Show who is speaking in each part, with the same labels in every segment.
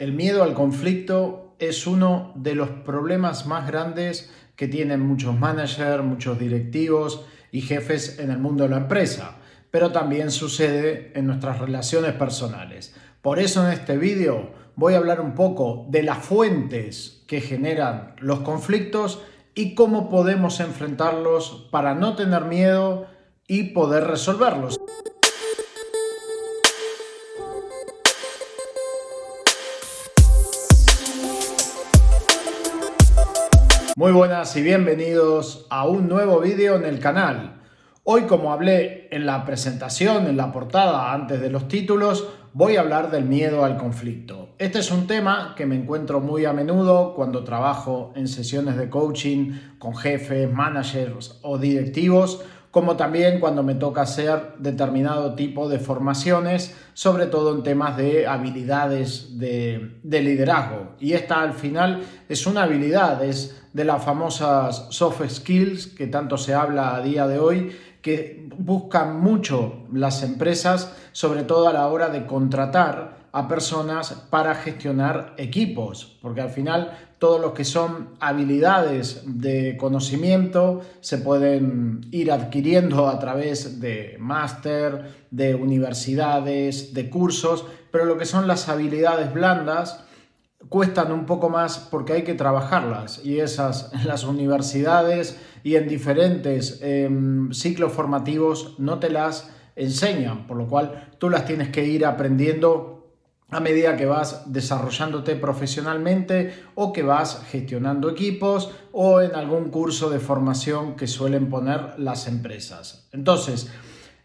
Speaker 1: El miedo al conflicto es uno de los problemas más grandes que tienen muchos managers, muchos directivos y jefes en el mundo de la empresa, pero también sucede en nuestras relaciones personales. Por eso en este vídeo voy a hablar un poco de las fuentes que generan los conflictos y cómo podemos enfrentarlos para no tener miedo y poder resolverlos. Muy buenas y bienvenidos a un nuevo vídeo en el canal. Hoy, como hablé en la presentación, en la portada, antes de los títulos, voy a hablar del miedo al conflicto. Este es un tema que me encuentro muy a menudo cuando trabajo en sesiones de coaching con jefes, managers o directivos, como también cuando me toca hacer determinado tipo de formaciones, sobre todo en temas de habilidades de liderazgo. Y esta al final es una habilidad, es de las famosas soft skills que tanto se habla a día de hoy, que buscan mucho las empresas, sobre todo a la hora de contratar a personas para gestionar equipos, porque al final todo lo que son habilidades de conocimiento se pueden ir adquiriendo a través de máster, de universidades, de cursos, pero lo que son las habilidades blandas cuestan un poco más porque hay que trabajarlas, y esas en las universidades y en diferentes ciclos formativos no te las enseñan, por lo cual tú las tienes que ir aprendiendo a medida que vas desarrollándote profesionalmente o que vas gestionando equipos o en algún curso de formación que suelen poner las empresas. Entonces,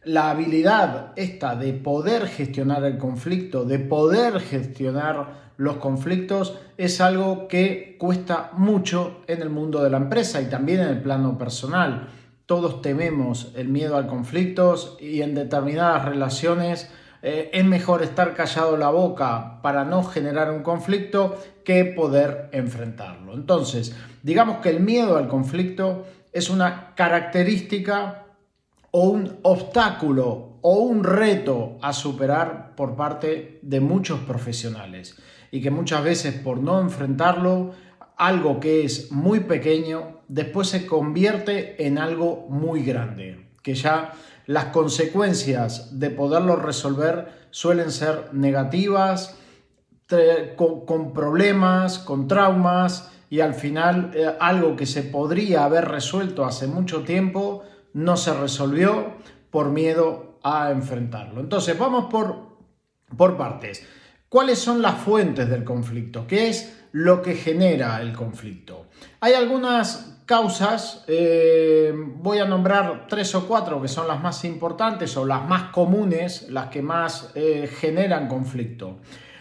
Speaker 1: la habilidad esta de poder gestionar el conflicto, de poder gestionar los conflictos, es algo que cuesta mucho en el mundo de la empresa y también en el plano personal. Todos tememos el miedo al conflicto y en determinadas relaciones es mejor estar callado la boca para no generar un conflicto que poder enfrentarlo. Entonces, digamos que el miedo al conflicto es una característica o un obstáculo o un reto a superar por parte de muchos profesionales, y que muchas veces, por no enfrentarlo, algo que es muy pequeño después se convierte en algo muy grande, que ya las consecuencias de poderlo resolver suelen ser negativas, con problemas, con traumas, y al final algo que se podría haber resuelto hace mucho tiempo no se resolvió por miedo a enfrentarlo. Entonces vamos por partes. ¿Cuáles son las fuentes del conflicto? ¿Qué es lo que genera el conflicto? Hay algunas causas, voy a nombrar 3 o 4 que son las más importantes o las más comunes, las que más generan conflicto.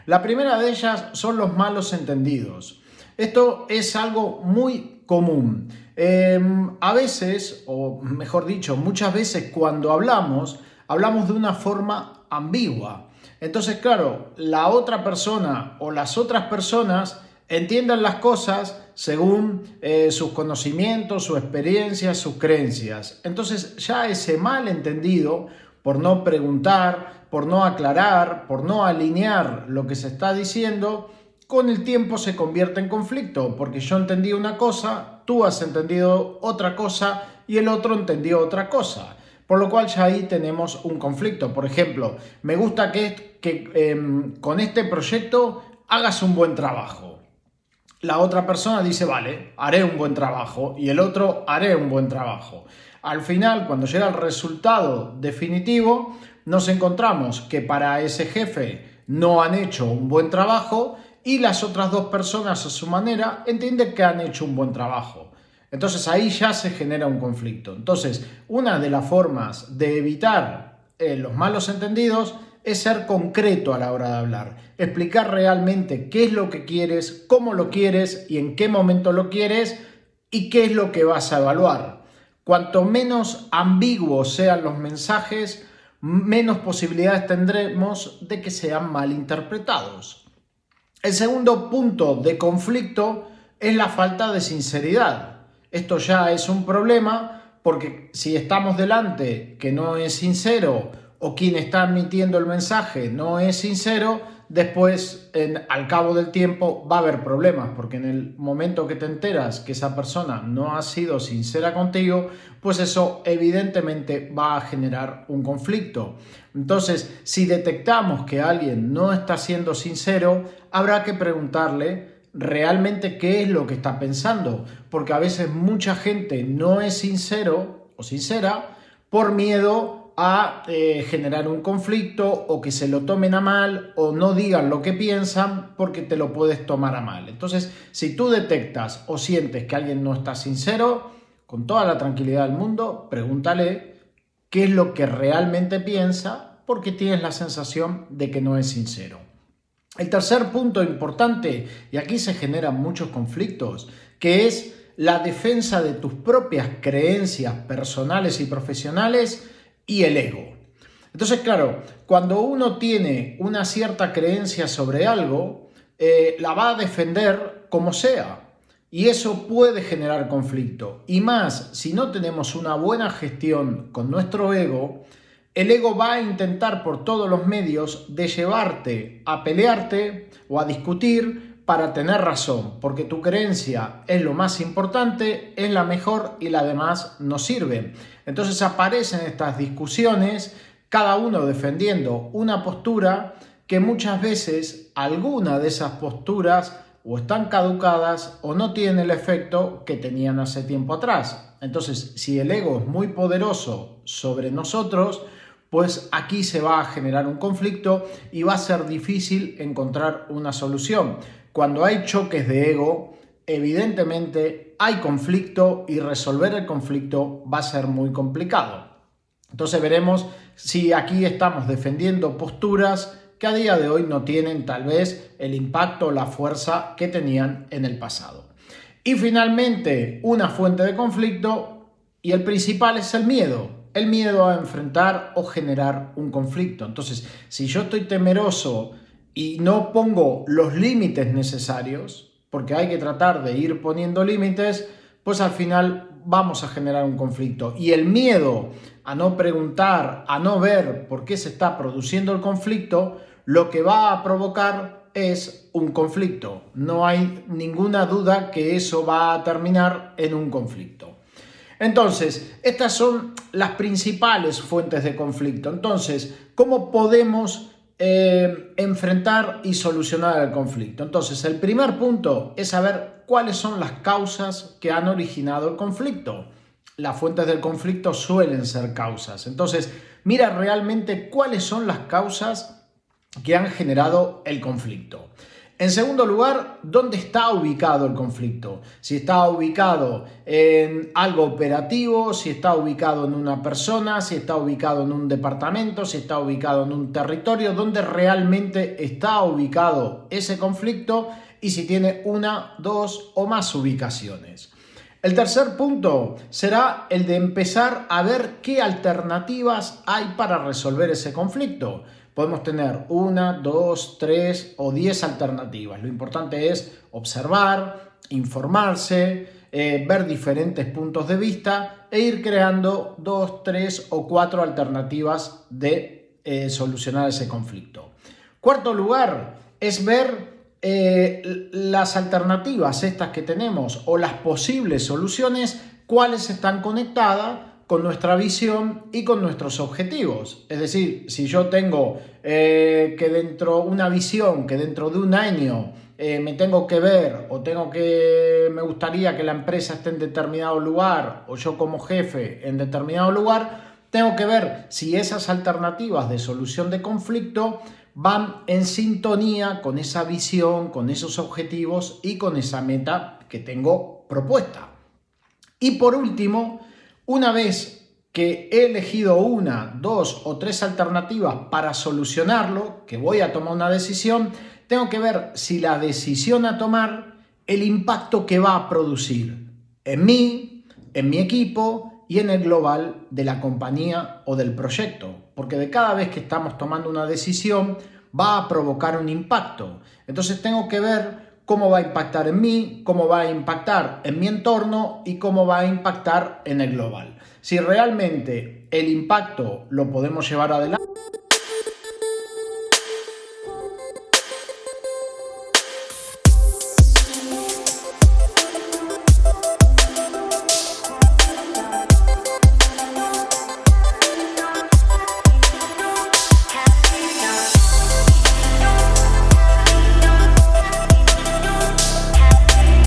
Speaker 1: La primera de ellas son los malos entendidos. Esto es algo muy común. A veces, o mejor dicho, muchas veces cuando hablamos de una forma ambigua. Entonces, claro, la otra persona o las otras personas entienden las cosas según sus conocimientos, su experiencia, sus creencias. Entonces, ya ese malentendido, por no preguntar, por no aclarar, por no alinear lo que se está diciendo, con el tiempo se convierte en conflicto, porque yo entendí una cosa, tú has entendido otra cosa y el otro entendió otra cosa. Por lo cual ya ahí tenemos un conflicto. Por ejemplo, me gusta que con este proyecto hagas un buen trabajo. La otra persona dice, vale, haré un buen trabajo, y el otro, haré un buen trabajo. Al final, cuando llega el resultado definitivo, nos encontramos que para ese jefe no han hecho un buen trabajo y las otras dos personas a su manera entienden que han hecho un buen trabajo. Entonces ahí ya se genera un conflicto. Entonces, una de las formas de evitar los malos entendidos es ser concreto a la hora de hablar, explicar realmente qué es lo que quieres, cómo lo quieres y en qué momento lo quieres y qué es lo que vas a evaluar. Cuanto menos ambiguos sean los mensajes, menos posibilidades tendremos de que sean malinterpretados. El segundo punto de conflicto es la falta de sinceridad. Esto ya es un problema, porque si estamos delante que no es sincero o quien está emitiendo el mensaje no es sincero, después, al cabo del tiempo, va a haber problemas, porque en el momento que te enteras que esa persona no ha sido sincera contigo, pues eso evidentemente va a generar un conflicto. Entonces, si detectamos que alguien no está siendo sincero, habrá que preguntarle realmente qué es lo que está pensando, porque a veces mucha gente no es sincero o sincera por miedo a generar un conflicto, o que se lo tomen a mal, o no digan lo que piensan porque te lo puedes tomar a mal. Entonces, si tú detectas o sientes que alguien no está sincero, con toda la tranquilidad del mundo, pregúntale qué es lo que realmente piensa, porque tienes la sensación de que no es sincero. El tercer punto importante, y aquí se generan muchos conflictos, que es la defensa de tus propias creencias personales y profesionales y el ego. Entonces, claro, cuando uno tiene una cierta creencia sobre algo, la va a defender como sea. Y eso puede generar conflicto. Y más, si no tenemos una buena gestión con nuestro ego, el ego va a intentar por todos los medios de llevarte a pelearte o a discutir para tener razón, porque tu creencia es lo más importante, es la mejor y la demás no sirven. Entonces aparecen estas discusiones, cada uno defendiendo una postura que muchas veces alguna de esas posturas o están caducadas o no tienen el efecto que tenían hace tiempo atrás. Entonces, si el ego es muy poderoso sobre nosotros, pues aquí se va a generar un conflicto y va a ser difícil encontrar una solución. Cuando hay choques de ego, evidentemente hay conflicto y resolver el conflicto va a ser muy complicado. Entonces veremos si aquí estamos defendiendo posturas que a día de hoy no tienen tal vez el impacto o la fuerza que tenían en el pasado. Y finalmente, una fuente de conflicto, y el principal es el miedo. El miedo a enfrentar o generar un conflicto. Entonces, si yo estoy temeroso y no pongo los límites necesarios, porque hay que tratar de ir poniendo límites, pues al final vamos a generar un conflicto. Y el miedo a no preguntar, a no ver por qué se está produciendo el conflicto, lo que va a provocar es un conflicto. No hay ninguna duda que eso va a terminar en un conflicto. Entonces, estas son las principales fuentes de conflicto. Entonces, ¿cómo podemos enfrentar y solucionar el conflicto? Entonces, el primer punto es saber cuáles son las causas que han originado el conflicto. Las fuentes del conflicto suelen ser causas. Entonces, mira realmente cuáles son las causas que han generado el conflicto. En segundo lugar, ¿dónde está ubicado el conflicto? Si está ubicado en algo operativo, si está ubicado en una persona, si está ubicado en un departamento, si está ubicado en un territorio, ¿dónde realmente está ubicado ese conflicto? Y si tiene una, dos o más ubicaciones. El tercer punto será el de empezar a ver qué alternativas hay para resolver ese conflicto. Podemos tener 1, 2, 3 o 10 alternativas. Lo importante es observar, informarse, ver diferentes puntos de vista e ir creando 2, 3 o 4 alternativas de solucionar ese conflicto. Cuarto lugar es ver las alternativas estas que tenemos o las posibles soluciones, cuáles están conectadas con nuestra visión y con nuestros objetivos. Es decir, si yo tengo una visión que dentro de un año me tengo que ver o me gustaría que la empresa esté en determinado lugar o yo como jefe en determinado lugar, tengo que ver si esas alternativas de solución de conflicto van en sintonía con esa visión, con esos objetivos y con esa meta que tengo propuesta. Y por último, una vez que he elegido 1, 2 o 3 alternativas para solucionarlo, que voy a tomar una decisión, tengo que ver si la decisión a tomar, el impacto que va a producir en mí, en mi equipo y en el global de la compañía o del proyecto. Porque de cada vez que estamos tomando una decisión va a provocar un impacto. Entonces tengo que ver cómo va a impactar en mí, cómo va a impactar en mi entorno y cómo va a impactar en el global. Si realmente el impacto lo podemos llevar adelante,